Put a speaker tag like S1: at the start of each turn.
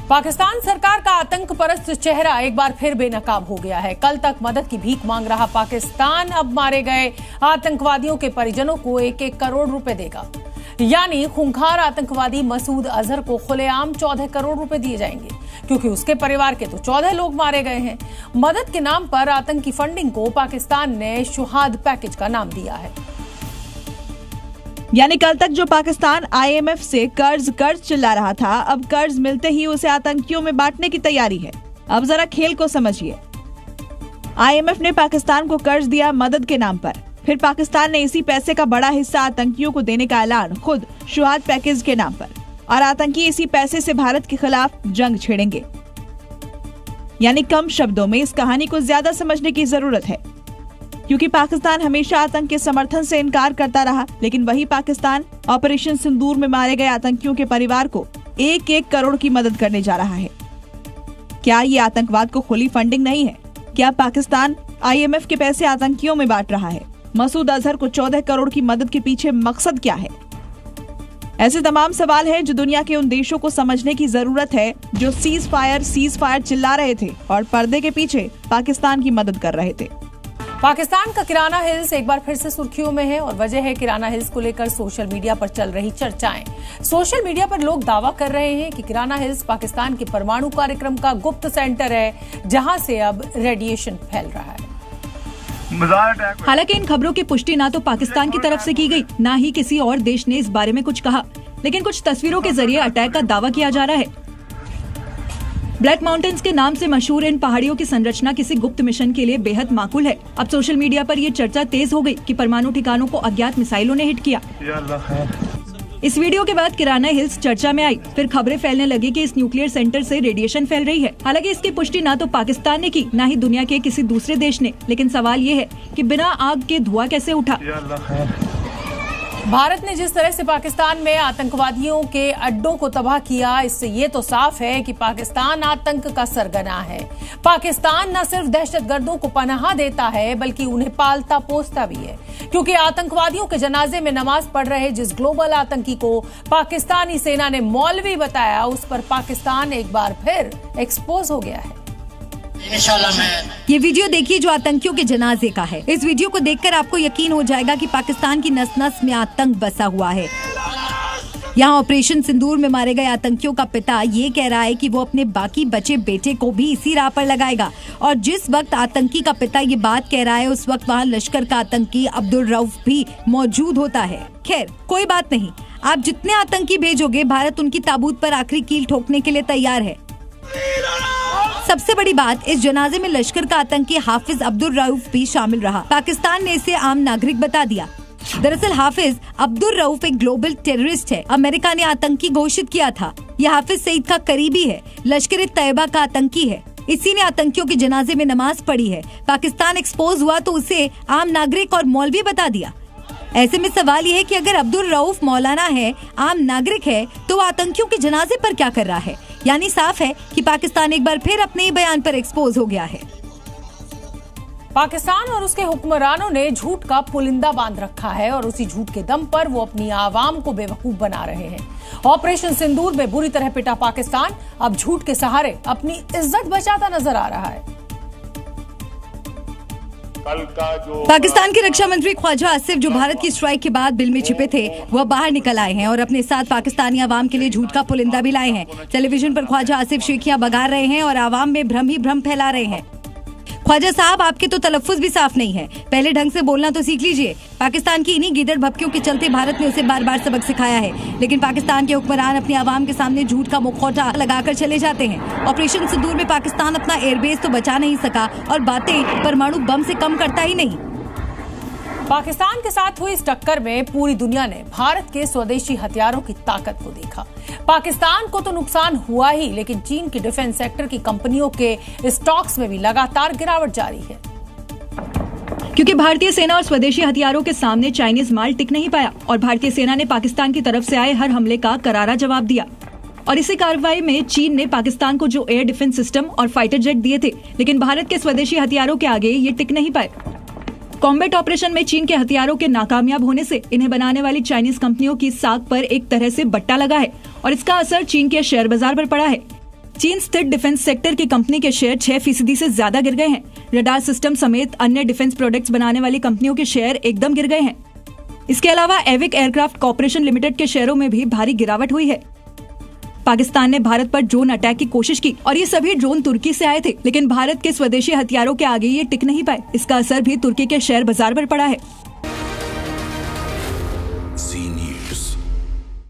S1: पाकिस्तान सरकार का आतंक परस्त चेहरा एक बार फिर बेनकाब हो गया है। कल तक मदद की भीख मांग रहा पाकिस्तान अब मारे गए आतंकवादियों के परिजनों को 1-1 करोड़ रुपए देगा। यानी खूंखार आतंकवादी मसूद अजहर को खुलेआम 14 करोड़ रुपए दिए जाएंगे, क्योंकि उसके परिवार के तो 14 लोग मारे गए हैं। मदद के नाम पर आतंकी फंडिंग को पाकिस्तान ने शुहाद पैकेज का नाम दिया है।
S2: यानी कल तक जो पाकिस्तान IMF से कर्ज चिल्ला रहा था, अब कर्ज मिलते ही उसे आतंकियों में बांटने की तैयारी है। अब जरा खेल को समझिए। IMF ने पाकिस्तान को कर्ज दिया मदद के नाम पर, फिर पाकिस्तान ने इसी पैसे का बड़ा हिस्सा आतंकियों को देने का ऐलान खुद शुहाद पैकेज के नाम पर, और आतंकी इसी पैसे से भारत के खिलाफ जंग छेड़ेंगे। यानी कम शब्दों में इस कहानी को ज्यादा समझने की जरूरत है, क्योंकि पाकिस्तान हमेशा आतंक के समर्थन से इनकार करता रहा, लेकिन वही पाकिस्तान ऑपरेशन सिंदूर में मारे गए आतंकियों के परिवार को 1-1 करोड़ की मदद करने जा रहा है। क्या ये आतंकवाद को खुली फंडिंग नहीं है? क्या पाकिस्तान IMF के पैसे आतंकियों में बांट रहा है? मसूद अजहर को 14 करोड़ की मदद के पीछे मकसद क्या है? ऐसे तमाम सवाल हैं जो दुनिया के उन देशों को समझने की जरूरत है जो सीज फायर चिल्ला रहे थे और पर्दे के पीछे पाकिस्तान की मदद कर रहे थे।
S1: पाकिस्तान का किराना हिल्स एक बार फिर से सुर्खियों में है, और वजह है किराना हिल्स को लेकर सोशल मीडिया पर चल रही चर्चाएं। सोशल मीडिया पर लोग दावा कर रहे हैं कि किराना हिल्स पाकिस्तान के परमाणु कार्यक्रम का गुप्त सेंटर है, जहां से अब रेडिएशन फैल रहा है।
S3: हालांकि इन खबरों की पुष्टि ना तो पाकिस्तान की तरफ से की गई, ना ही किसी और देश ने इस बारे में कुछ कहा, लेकिन कुछ तस्वीरों के जरिए अटैक का दावा किया जा रहा है। ब्लैक माउंटेन्स के नाम से मशहूर इन पहाड़ियों की संरचना किसी गुप्त मिशन के लिए बेहद माकूल है। अब सोशल मीडिया पर ये चर्चा तेज हो गई कि परमाणु ठिकानों को अज्ञात मिसाइलों ने हिट किया। इस वीडियो के बाद किराना हिल्स चर्चा में आई, फिर खबरें फैलने लगी कि इस न्यूक्लियर सेंटर से रेडिएशन फैल रही है। हालांकि इसकी पुष्टि ना तो पाकिस्तान ने की, ना ही दुनिया के किसी दूसरे देश ने, लेकिन सवाल ये है कि बिना आग के धुआं कैसे उठा।
S1: भारत ने जिस तरह से पाकिस्तान में आतंकवादियों के अड्डों को तबाह किया, इससे ये तो साफ है कि पाकिस्तान आतंक का सरगना है। पाकिस्तान न सिर्फ दहशतगर्दों को पनाह देता है, बल्कि उन्हें पालता पोसता भी है, क्योंकि आतंकवादियों के जनाजे में नमाज पढ़ रहे जिस ग्लोबल आतंकी को पाकिस्तानी सेना ने मौलवी बताया, उस पर पाकिस्तान एक बार फिर एक्सपोज हो गया है।
S3: ये वीडियो देखिए जो आतंकियों के जनाजे का है। इस वीडियो को देखकर आपको यकीन हो जाएगा कि पाकिस्तान की नस नस में आतंक बसा हुआ है। यहाँ ऑपरेशन सिंदूर में मारे गए आतंकियों का पिता ये कह रहा है कि वो अपने बाकी बचे बेटे को भी इसी राह पर लगाएगा, और जिस वक्त आतंकी का पिता ये बात कह रहा है, उस वक्त वहाँ लश्कर का आतंकी अब्दुल रऊफ भी मौजूद होता है। खैर कोई बात नहीं, आप जितने आतंकी भेजोगे, भारत उनकी ताबूत पर आखिरी कील ठोकने के लिए तैयार है। सबसे बड़ी बात, इस जनाजे में लश्कर का आतंकी हाफिज अब्दुल रऊफ भी शामिल रहा। पाकिस्तान ने इसे आम नागरिक बता दिया। दरअसल हाफिज अब्दुल रऊफ एक ग्लोबल टेररिस्ट है। अमेरिका ने आतंकी घोषित किया था। यह हाफिज सईद का करीबी है, लश्कर-ए-तैयबा का आतंकी है। इसी ने आतंकियों के जनाजे में नमाज पढ़ी है। पाकिस्तान एक्सपोज हुआ तो उसे आम नागरिक और मौलवी बता दिया। ऐसे में सवाल ये है कि अगर अब्दुल रऊफ मौलाना है, आम नागरिक है, तो आतंकियों के जनाजे पर क्या कर रहा है? यानी साफ है कि पाकिस्तान एक बार फिर अपने ही बयान पर एक्सपोज हो गया है।
S1: पाकिस्तान और उसके हुक्मरानों ने झूठ का पुलिंदा बांध रखा है, और उसी झूठ के दम पर वो अपनी आवाम को बेवकूफ बना रहे हैं। ऑपरेशन सिंदूर में बुरी तरह पिटा पाकिस्तान अब झूठ के सहारे अपनी इज्जत बचाता नजर आ रहा है।
S3: पाकिस्तान के रक्षा मंत्री ख्वाजा आसिफ, जो भारत की स्ट्राइक के बाद बिल में छिपे थे, वह बाहर निकल आए हैं और अपने साथ पाकिस्तानी आवाम के लिए झूठ का पुलिंदा भी लाए हैं। टेलीविजन पर ख्वाजा आसिफ शेखियां बगा रहे हैं और आवाम में भ्रम ही भ्रम फैला रहे हैं। ख्वाजा साहब, आपके तो तलफ्फुज भी साफ नहीं है, पहले ढंग से बोलना तो सीख लीजिए। पाकिस्तान की इन्हीं गीदड़ भपकियों के चलते भारत ने उसे बार बार सबक सिखाया है, लेकिन पाकिस्तान के हुक्मरान अपनी आवाम के सामने झूठ का मुखौटा लगाकर चले जाते हैं। ऑपरेशन सिंदूर में पाकिस्तान अपना एयरबेस तो बचा नहीं सका, और बातें परमाणु बम से कम करता ही नहीं।
S1: पाकिस्तान के साथ हुई इस टक्कर में पूरी दुनिया ने भारत के स्वदेशी हथियारों की ताकत को देखा। पाकिस्तान को तो नुकसान हुआ ही, लेकिन चीन की डिफेंस सेक्टर की कंपनियों के स्टॉक्स में भी लगातार गिरावट जारी है,
S3: क्योंकि भारतीय सेना और स्वदेशी हथियारों के सामने चाइनीज माल टिक नहीं पाया, और भारतीय सेना ने पाकिस्तान की तरफ से आए हर हमले का करारा जवाब दिया। और इसी कार्रवाई में चीन ने पाकिस्तान को जो एयर डिफेंस सिस्टम और फाइटर जेट दिए थे, लेकिन भारत के स्वदेशी हथियारों के आगे ये टिक नहीं पाए। कॉम्बैट ऑपरेशन में चीन के हथियारों के नाकामयाब होने से इन्हें बनाने वाली चाइनीज कंपनियों की साख पर एक तरह से बट्टा लगा है, और इसका असर चीन के शेयर बाजार पर पड़ा है।
S4: चीन स्थित डिफेंस सेक्टर की कंपनी के शेयर 6% से ज्यादा गिर गए हैं। रडार सिस्टम समेत अन्य डिफेंस प्रोडक्ट्स बनाने वाली कंपनियों के शेयर एकदम गिर गए हैं। इसके अलावा एविक एयरक्राफ्ट कॉर्पोरेशन लिमिटेड के शेयरों में भी भारी गिरावट हुई है। पाकिस्तान ने भारत पर ड्रोन अटैक की कोशिश की और ये सभी ड्रोन तुर्की से आए थे, लेकिन भारत के स्वदेशी हथियारों के आगे ये टिक नहीं पाए। इसका असर भी तुर्की के शेयर बाजार पर पड़ा है।